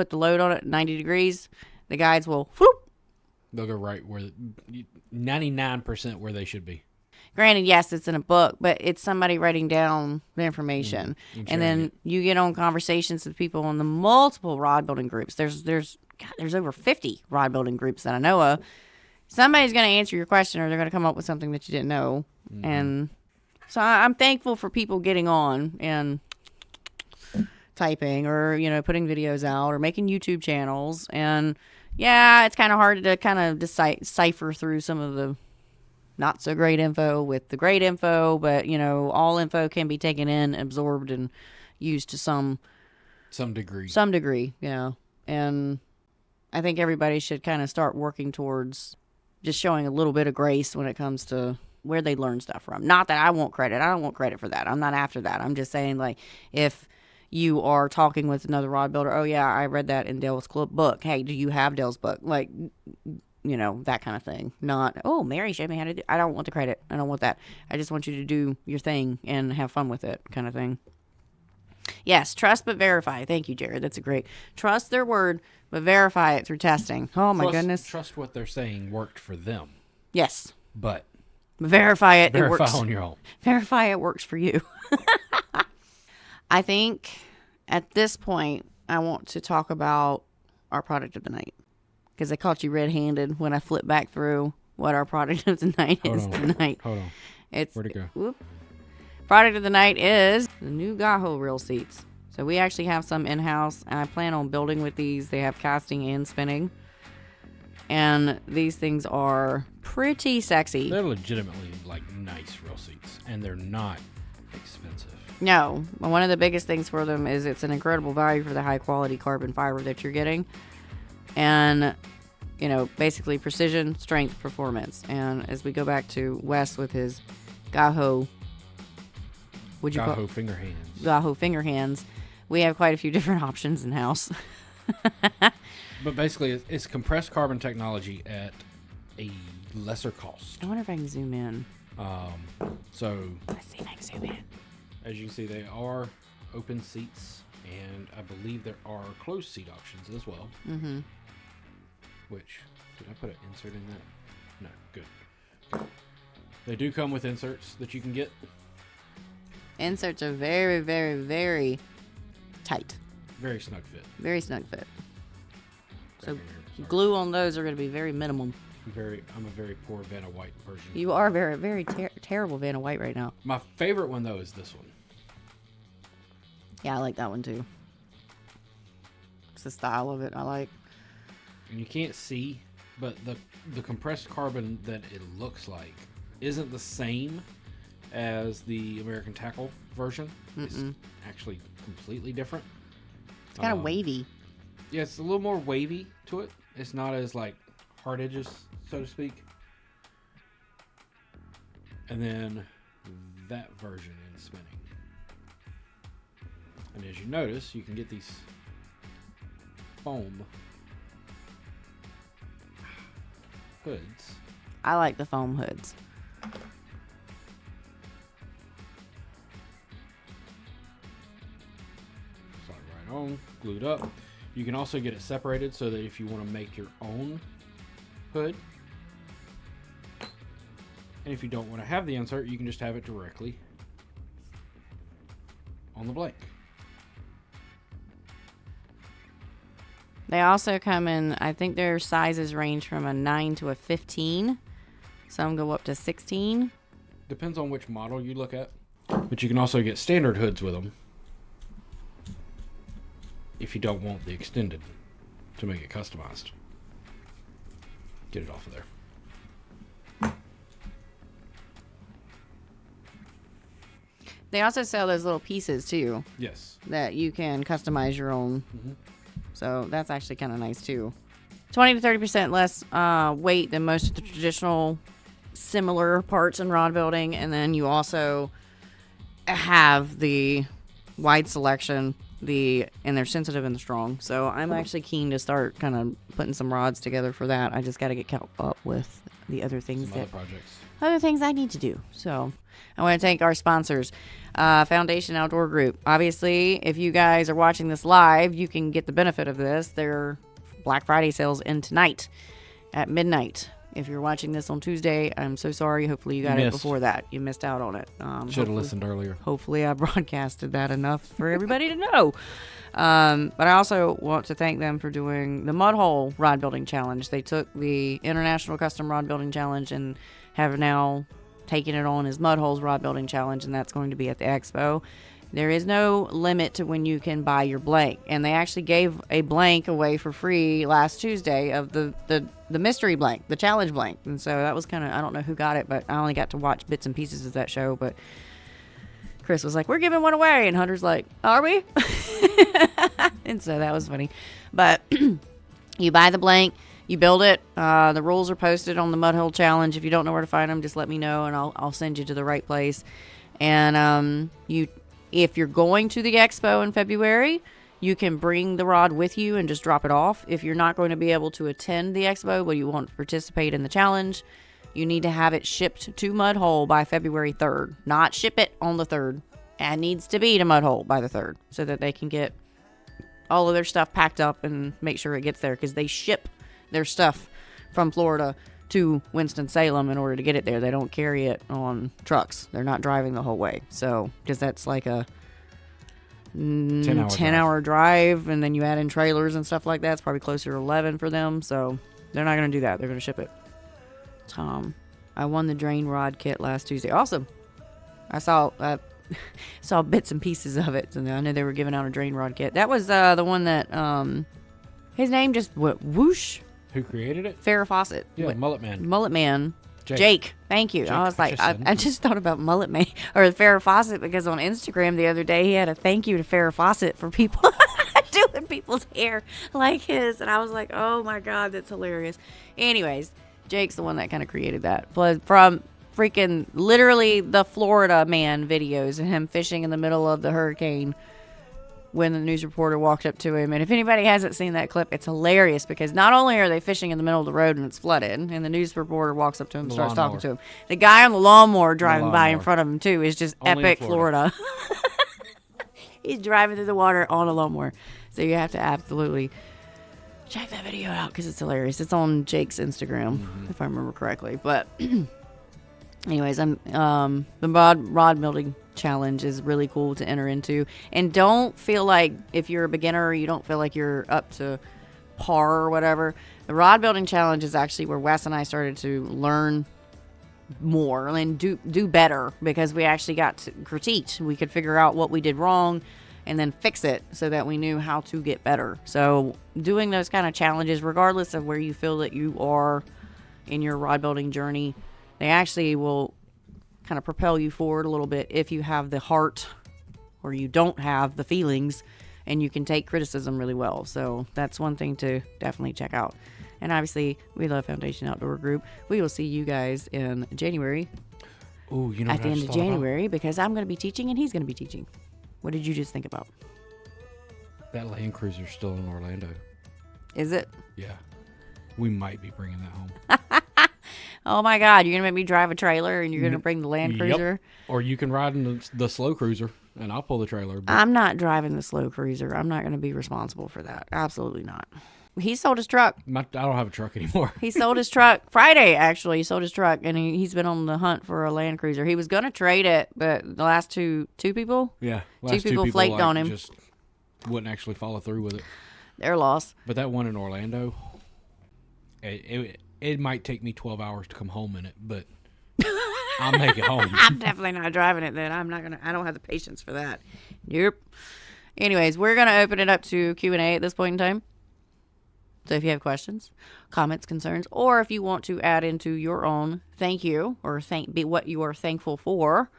the load on it 90 degrees. The guides will whoop. They'll go right where 99% where they should be. Granted, yes, it's in a book, but it's somebody writing down the information, and then you get on conversations with people in the multiple rod building groups. There's over 50 rod building groups that I know of. Somebody's going to answer your question, or they're going to come up with something that you didn't know. And so I'm thankful for people getting on and typing, or putting videos out, or making YouTube channels. And yeah, it's kind of hard to kind of decipher through some of the not so great info with the great info, but all info can be taken in, absorbed, and used to some degree. And I think everybody should kind of start working towards just showing a little bit of grace when it comes to where they learn stuff from. Not that I want credit. I don't want credit for that. I'm not after that. I'm just saying, like, if you are talking with another rod builder, oh yeah, I read that in Dale's book. Hey, do you have Dale's book? Like, that kind of thing. Not, oh, Mary showed me how to do. I don't want the credit. I don't want that. I just want you to do your thing and have fun with it, kind of thing. Yes, trust but verify. Thank you, Jared. That's a great. Trust their word, but verify it through testing. Oh, my goodness. Trust what they're saying worked for them, Yes. but Verify it. It verify works. on your own. Verify it works for you. I think at this point, I want to talk about our product of the night. Because I caught you red-handed when I flipped back through what our product of the night is tonight. Hold on. Where'd it go? Whoop. Product of the night is the new Gaho reel seats. So we actually have some in-house, and I plan on building with these. They have casting and spinning. And these things are pretty sexy. They're legitimately like nice reel seats, and they're not expensive. No, one of the biggest things for them is it's an incredible value for the high quality carbon fiber that you're getting. And, you know, basically precision, strength, performance. And as we go back to Wes with his Gaho, Gaho finger hands. Gaho finger hands, we have quite a few different options in house. But basically, it's compressed carbon technology at a lesser cost. I wonder if I can zoom in. So, Let's see if I can zoom in. as you can see, they are open seats, and I believe there are closed seat options as well. Mm-hmm. Which, did I put an insert in that? No, good. They do come with inserts that you can get. Inserts are very, very, very tight. Very snug fit. Very snug fit. So Back in here, sorry. glue on those are going to be very minimum. I'm a very poor Vanna White version. You are very, very terrible Vanna White right now. My favorite one, though, is this one. Yeah, I like that one too. It's the style of it I like. And you can't see, but the compressed carbon that it looks like isn't the same as the American Tackle version. It's actually completely different. It's kind of wavy. Yeah, it's a little more wavy to it. It's not as like hard edges, so to speak. And then that version in spinning. And as you notice, you can get these foam hoods. I like the foam hoods. Slide right on, glued up. You can also get it separated so that if you want to make your own hood, and if you don't want to have the insert, you can just have it directly on the blank. They also come in, I think their sizes range from a 9 to a 15. Some go up to 16. Depends on which model you look at. But you can also get standard hoods with them if you don't want the extended to make it customized. Get it off of there. They also sell those little pieces too Yes. that you can customize your own. Mhm. So that's actually kind of nice too. 20 to 30% less weight than most of the traditional similar parts in rod building. And then you also have the wide selection, and they're sensitive and strong. So I'm actually keen to start kind of putting some rods together for that. I just got to get caught up with the other things Some other projects. other things I need to do. So I want to thank our sponsors, Foundation Outdoor Group. Obviously, if you guys are watching this live, you can get the benefit of this. Their Black Friday sales end tonight at midnight. If you're watching this on Tuesday, I'm so sorry. Hopefully you got it before that. You missed out on it. Should have listened earlier. Hopefully I broadcasted that enough for everybody to know. But I also want to thank them for doing the Mud Hole Rod Building Challenge. They took the International Custom Rod Building Challenge and have now taken it on as Mud Holes Rod Building Challenge, and that's going to be at the expo. There is no limit to when you can buy your blank, and they actually gave a blank away for free last Tuesday of the mystery blank, the challenge blank. And so that was kind of, I don't know who got it, but I only got to watch bits and pieces of that show. But Chris was like, "We're giving one away," and Hunter's like, "Are we?" And so that was funny. But you buy the blank, you build it. The rules are posted on the Mud Hole Challenge. If you don't know where to find them, just let me know, and I'll send you to the right place. And if you're going to the expo in February, you can bring the rod with you and just drop it off. If you're not going to be able to attend the expo, but you want to participate in the challenge, you need to have it shipped to Mud Hole by February 3rd. Not ship it on the 3rd. and needs to be to Mud Hole by the 3rd so that they can get all of their stuff packed up and make sure it gets there, because they ship their stuff from Florida to Winston-Salem in order to get it there. They don't carry it on trucks. They're not driving the whole way. So, because that's like a 10-hour drive, and then you add in trailers and stuff like that. It's probably closer to 11 for them. So, they're not going to do that. They're going to ship it. Tom, I won the drain rod kit last Tuesday. Awesome. I saw saw bits and pieces of it. And I know they were giving out a drain rod kit. That was the one that his name just went whoosh. Who created it? Farrah Fawcett. Yeah, Mullet Man. Mullet Man. Jake. Thank you. Jake I was like, Hutchison. I just thought about Mullet Man or Farrah Fawcett, because on Instagram the other day he had a thank you to Farrah Fawcett for people doing people's hair like his. And I was like, oh my God, that's hilarious. Anyways, Jake's the one that kind of created that. Plus, from freaking literally the Florida Man videos and him fishing in the middle of the hurricane when the news reporter walked up to him. And if anybody hasn't seen that clip, it's hilarious, because not only are they fishing in the middle of the road and it's flooded, and the news reporter walks up to him and starts talking to him, the guy on the lawnmower driving by in front of him too is just Only in epic Florida. He's driving through the water on a lawnmower. So you have to absolutely check that video out, because it's hilarious. It's on Jake's Instagram, if I remember correctly. But anyways, the rod building challenge is really cool to enter into, and don't feel like, if you're a beginner or you don't feel like you're up to par or whatever, the rod building challenge is actually where Wes and I started to learn more and do better, because we actually got critiqued. We could figure out what we did wrong and then fix it so that we knew how to get better. So doing those kind of challenges, regardless of where you feel that you are in your rod building journey, they actually will kind of propel you forward a little bit if you have the heart, or you don't have the feelings, and you can take criticism really well. So that's one thing to definitely check out. And obviously, we love Foundation Outdoor Group. We will see you guys in January. Oh, you know, at the end of January, because I'm going to be teaching and he's going to be teaching. What did you just think about? That Land Cruiser's still in Orlando. Is it? Yeah. We might be bringing that home. Oh my God, you're going to make me drive a trailer and you're going to bring the Land Cruiser? Yep. Or you can ride in the slow cruiser and I'll pull the trailer. But I'm not driving the slow cruiser. I'm not going to be responsible for that. Absolutely not. He sold his truck. I don't have a truck anymore. He sold his truck Friday, actually. He sold his truck, and he's been on the hunt for a Land Cruiser. He was going to trade it, but the last two people? Yeah. Two people flaked on him. Just wouldn't actually follow through with it. They're lost. But that one in Orlando, it might take me 12 hours to come home in it, but I'll make it home. I'm definitely not driving it then. I don't have the patience for that. Yep. Anyways, we're going to open it up to Q&A at this point in time. So if you have questions, comments, concerns, or if you want to add into your own thank you or be what you are thankful for,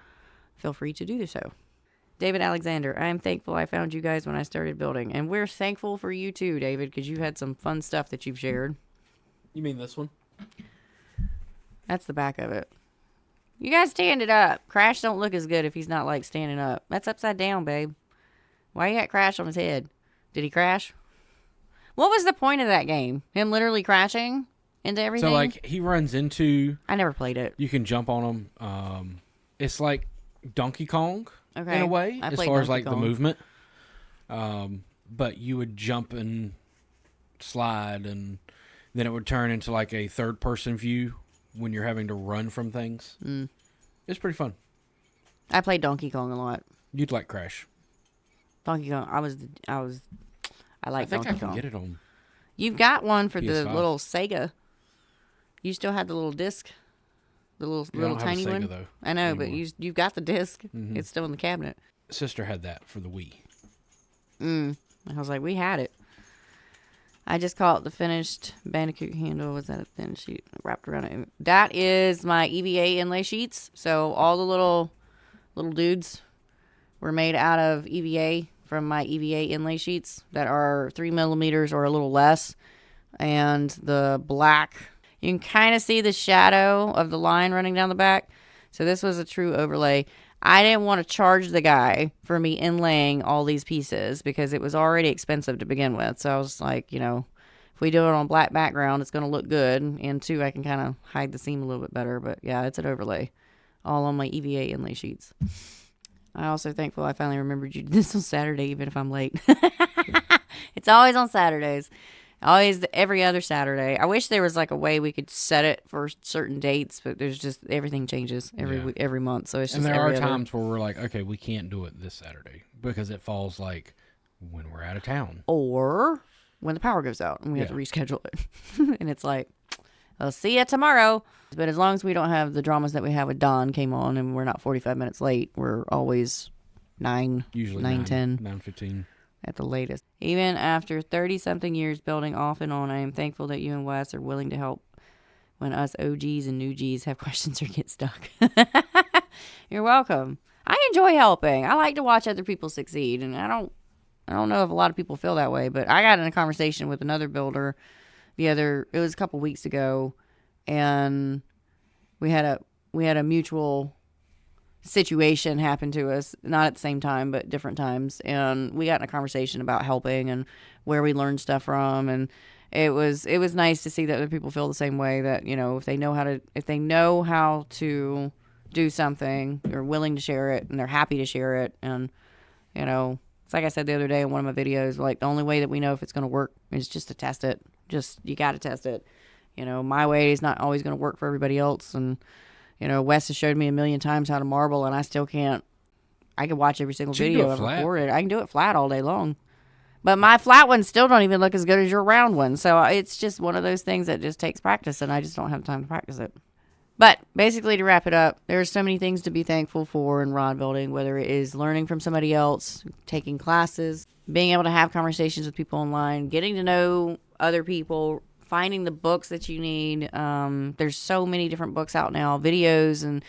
feel free to do so. David Alexander, I am thankful I found you guys when I started building. And we're thankful for you too, David, because you had some fun stuff that you've shared. You mean this one? That's the back of it. You guys stand it up. Crash don't look as good if he's not like standing up. That's upside down, babe. Why you got Crash on his head? Did he crash? What was the point of that game? Him literally crashing into everything? So, like, he runs into... I never played it. You can jump on him. It's like Donkey Kong, in a way, as far as, like, the movement. But you would jump and slide, and then it would turn into, like, a third-person view when you're having to run from things. It's pretty fun. I played Donkey Kong a lot. You'd like Crash. Donkey Kong, I like Donkey Kong. I can get it on. You've got one for PS5. the little Sega. You still have the little disc, the little tiny Sega, one. though, I know, anymore. but you've got the disc. Mm-hmm. It's still in the cabinet. Sister had that for the Wii. I was like, we had it. I just caught the finished Bandicoot handle. Was that a thin sheet wrapped around it? That is my EVA inlay sheets. So all the little dudes were made out of EVA from my EVA inlay sheets that are 3 millimeters or a little less. And the black, you can kind of see the shadow of the line running down the back. So this was a true overlay. I didn't want to charge the guy for me inlaying all these pieces because it was already expensive to begin with. So I was like, if we do it on black background, it's going to look good. And two, I can kind of hide the seam a little bit better. But yeah, it's an overlay all on my EVA inlay sheets. I also thankful I finally remembered you did this on Saturday, even if I'm late. It's always on Saturdays. Always every other Saturday. I wish there was like a way we could set it for certain dates, but there's just everything changes every week, every month. So it's just and there every are other. times where we're like, okay, we can't do it this Saturday because it falls like when we're out of town. Or when the power goes out and we have to reschedule it. And it's like, I'll see you tomorrow. But as long as we don't have the dramas that we have with Don came on and we're not 45 minutes late, we're always 9, Usually 9:10. 9:15. At the latest. Even after 30-something years building off and on, I am thankful that you and Wes are willing to help when us OGs and new Gs have questions or get stuck. You're welcome. I enjoy helping. I like to watch other people succeed, and I don't know if a lot of people feel that way, but I got in a conversation with another builder it was a couple weeks ago, and we had a mutual situation happened to us, not at the same time, but different times. And we got in a conversation about helping and where we learned stuff from. And it was nice to see that other people feel the same way, that, if they know how to do something, they're willing to share it and they're happy to share it. And, it's like I said the other day in one of my videos, like the only way that we know if it's going to work is just to test it. You got to test it. My way is not always going to work for everybody else. And, Wes has showed me a million times how to marble, and I still can't. I can watch every single video and record it. I can do it flat all day long. But my flat ones still don't even look as good as your round ones. So it's just one of those things that just takes practice, and I just don't have time to practice it. But basically, to wrap it up, there's so many things to be thankful for in rod building, whether it is learning from somebody else, taking classes, being able to have conversations with people online, getting to know other people, finding the books that you need. There's so many different books out now, videos, and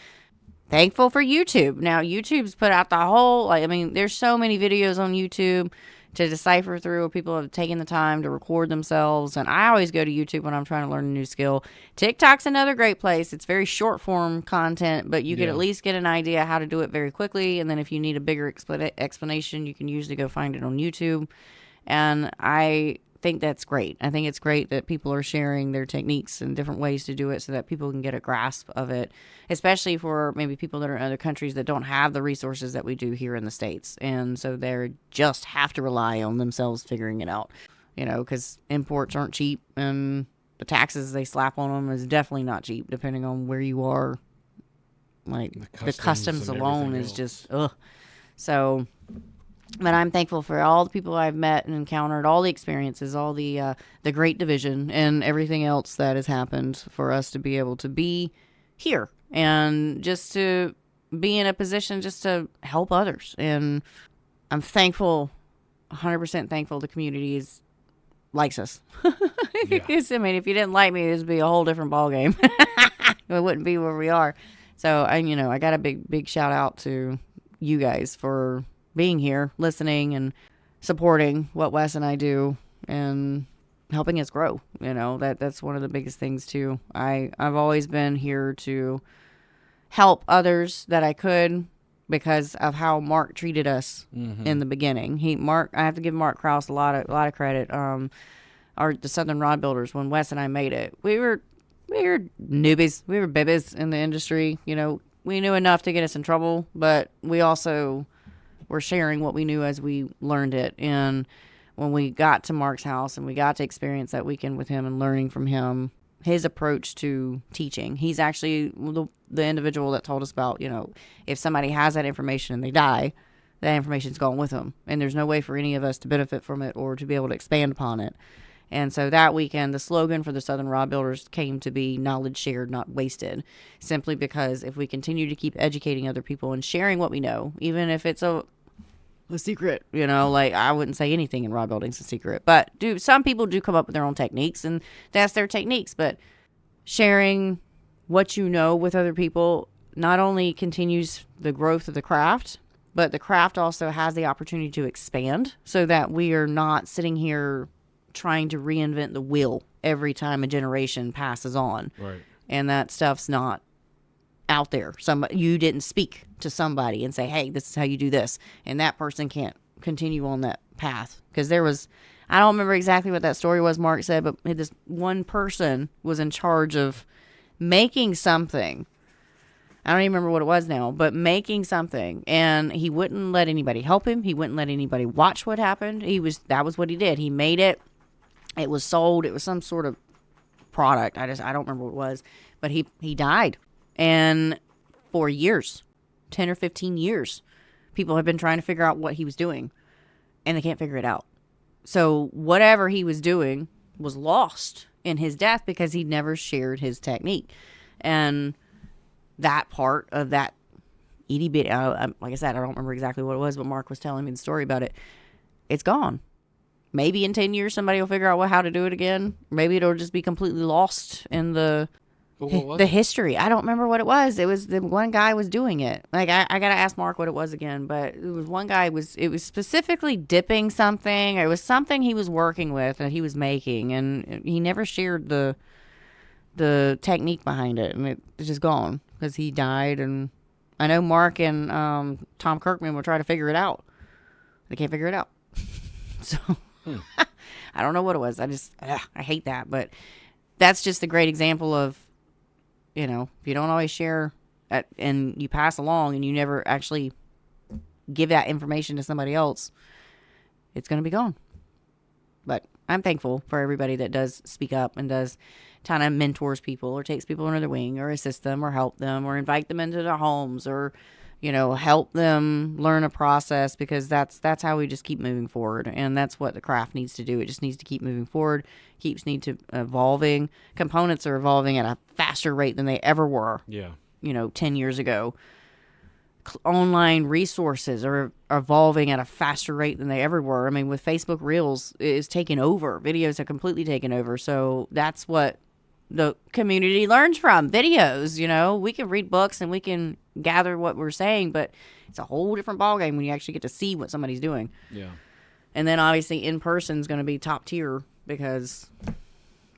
thankful for YouTube. Now, YouTube's put out the whole, there's so many videos on YouTube to decipher through. People have taken the time to record themselves, and I always go to YouTube when I'm trying to learn a new skill. TikTok's another great place. It's very short form content, but you can at least get an idea how to do it very quickly, and then if you need a bigger explanation, you can usually go find it on YouTube. And I think that's great. I think it's great that people are sharing their techniques and different ways to do it so that people can get a grasp of it, especially for maybe people that are in other countries that don't have the resources that we do here in the States. And so they just have to rely on themselves figuring it out, because imports aren't cheap, and the taxes they slap on them is definitely not cheap depending on where you are. Like the customs alone is just, ugh. So, but I'm thankful for all the people I've met and encountered, all the experiences, all the Great Division, and everything else that has happened for us to be able to be here and just to be in a position just to help others. And I'm thankful, 100% thankful the community likes us. Because, if you didn't like me, this would be a whole different ballgame. It wouldn't be where we are. So, I got a big shout out to you guys for being here, listening, and supporting what Wes and I do, and helping us grow. That's one of the biggest things too. I've always been here to help others that I could because of how Mark treated us in the beginning. I have to give Mark Krause a lot of credit. The Southern Rod Builders, when Wes and I made it, we were newbies, we were babies in the industry. We knew enough to get us in trouble, but we also were sharing what we knew as we learned it. And when we got to Mark's house and we got to experience that weekend with him and learning from him, his approach to teaching, he's actually the individual that told us about, if somebody has that information and they die, that information's gone with them. And there's no way for any of us to benefit from it or to be able to expand upon it. And so that weekend, the slogan for the Southern Rod Builders came to be knowledge shared, not wasted, simply because if we continue to keep educating other people and sharing what we know, even if it's a secret, I wouldn't say anything in rod building's a secret, but some people do come up with their own techniques, and that's their techniques. But sharing what you know with other people not only continues the growth of the craft, but the craft also has the opportunity to expand, so that we are not sitting here trying to reinvent the wheel every time a generation passes on. Right. And that stuff's not out there. You didn't speak to somebody and say, hey, this is how you do this, and that person can't continue on that path. Because I don't remember exactly what that story was Mark said, but this one person was in charge of making something. I don't even remember what it was now, but making something, and he wouldn't let anybody help him. He wouldn't let anybody watch what happened. That was what he did. He made it. It was sold. It was some sort of product. I don't remember what it was, but he died. And for years, 10 or 15 years, people have been trying to figure out what he was doing, and they can't figure it out. So whatever he was doing was lost in his death because he never shared his technique. And that part of that itty bitty, like I said, I don't remember exactly what it was, but Mark was telling me the story about it. It's gone. Maybe in 10 years somebody will figure out how to do it again. Maybe it'll just be completely lost in the history. I don't remember what it was. It was the one guy was doing it. Like I gotta ask Mark what it was again, but it was one guy it was specifically dipping something. It was something he was working with that he was making, and he never shared the technique behind it, and it's just gone because he died. And I know Mark and Tom Kirkman will try to figure it out. They can't figure it out. So I don't know what it was. I hate that, but that's just a great example of, if you don't always share and you pass along and you never actually give that information to somebody else, it's going to be gone. But I'm thankful for everybody that does speak up and does kind of mentors people or takes people under their wing or assist them or help them or invite them into their homes or, help them learn a process, because that's how we just keep moving forward. And that's what the craft needs to do. It just needs to keep moving forward, need to evolving. Components are evolving at a faster rate than they ever were. Yeah. 10 years ago. Online resources are evolving at a faster rate than they ever were. I mean, with Facebook Reels is taking over. Videos have completely taken over. So that's what the community learns from. Videos, we can read books and we can gather what we're saying, but it's a whole different ballgame when you actually get to see what somebody's doing. Yeah. And then obviously in person is going to be top tier because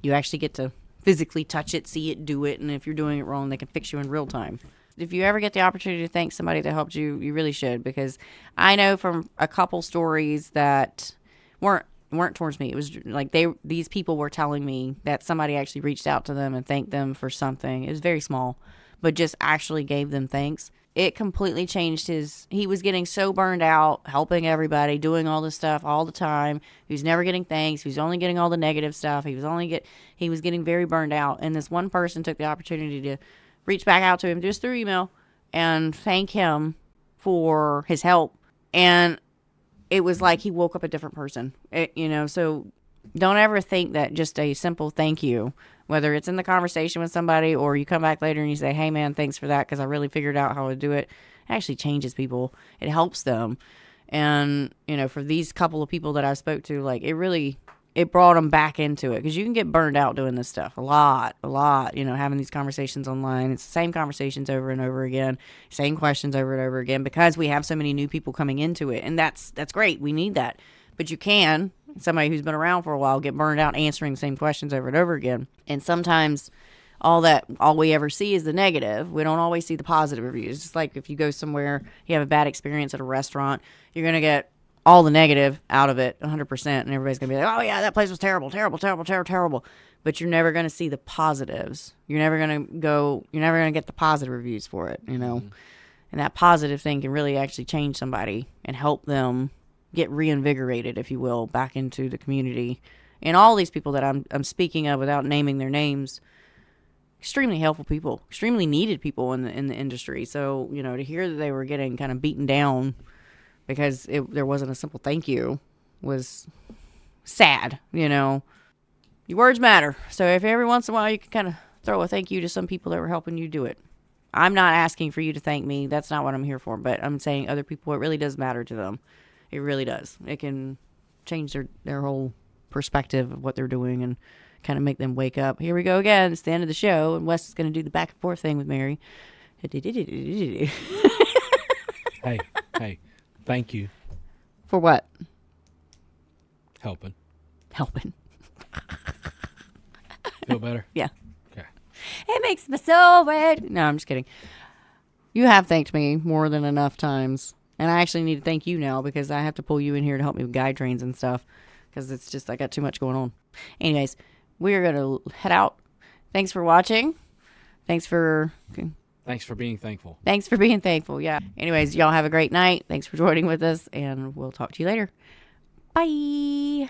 you actually get to physically touch it, see it, do it, and if you're doing it wrong, they can fix you in real time. If you ever get the opportunity to thank somebody that helped you, you really should, because I know from a couple stories that weren't towards me. It was like these people were telling me that somebody actually reached out to them and thanked them for something. It was very small, but just actually gave them thanks. It completely changed he was getting so burned out, helping everybody, doing all this stuff all the time. He was never getting thanks. He was only getting all the negative stuff. He was getting very burned out. And this one person took the opportunity to reach back out to him just through email and thank him for his help. And it was like he woke up a different person, so don't ever think that just a simple thank you, whether it's in the conversation with somebody or you come back later and you say, hey man, thanks for that, because I really figured out how to do it. It actually changes people. It helps them. And, for these couple of people that I spoke to, like it brought them back into it, because you can get burned out doing this stuff a lot, having these conversations online. It's the same conversations over and over again, same questions over and over again, because we have so many new people coming into it. And that's great. We need that. But you can, somebody who's been around for a while, get burned out answering the same questions over and over again. And sometimes all we ever see is the negative. We don't always see the positive reviews. It's like if you go somewhere, you have a bad experience at a restaurant, you're going to get all the negative out of it 100%, and everybody's gonna be like, oh yeah, that place was terrible. But you're never gonna see the positives. You're never gonna get the positive reviews for it, Mm-hmm. And that positive thing can really actually change somebody and help them get reinvigorated, if you will, back into the community. And all these people that I'm speaking of without naming their names, extremely helpful people, extremely needed people in the industry. So, to hear that they were getting kind of beaten down because there wasn't a simple thank you was sad. Your words matter. So if every once in a while you can kind of throw a thank you to some people that were helping you do it. I'm not asking for you to thank me. That's not what I'm here for. But I'm saying other people, it really does matter to them. It really does. It can change their whole perspective of what they're doing and kind of make them wake up. Here we go again. It's the end of the show, and Wes is going to do the back and forth thing with Mary. Hey. Thank you. For what? Helping. Feel better? Yeah. Okay. It makes me so red. No, I'm just kidding. You have thanked me more than enough times. And I actually need to thank you now, because I have to pull you in here to help me with guide trains and stuff. Because it's just, I got too much going on. Anyways, we're going to head out. Thanks for watching. Thanks for Thanks for being thankful. Thanks for being thankful. Yeah. Anyways, y'all have a great night. Thanks for joining with us, and we'll talk to you later. Bye.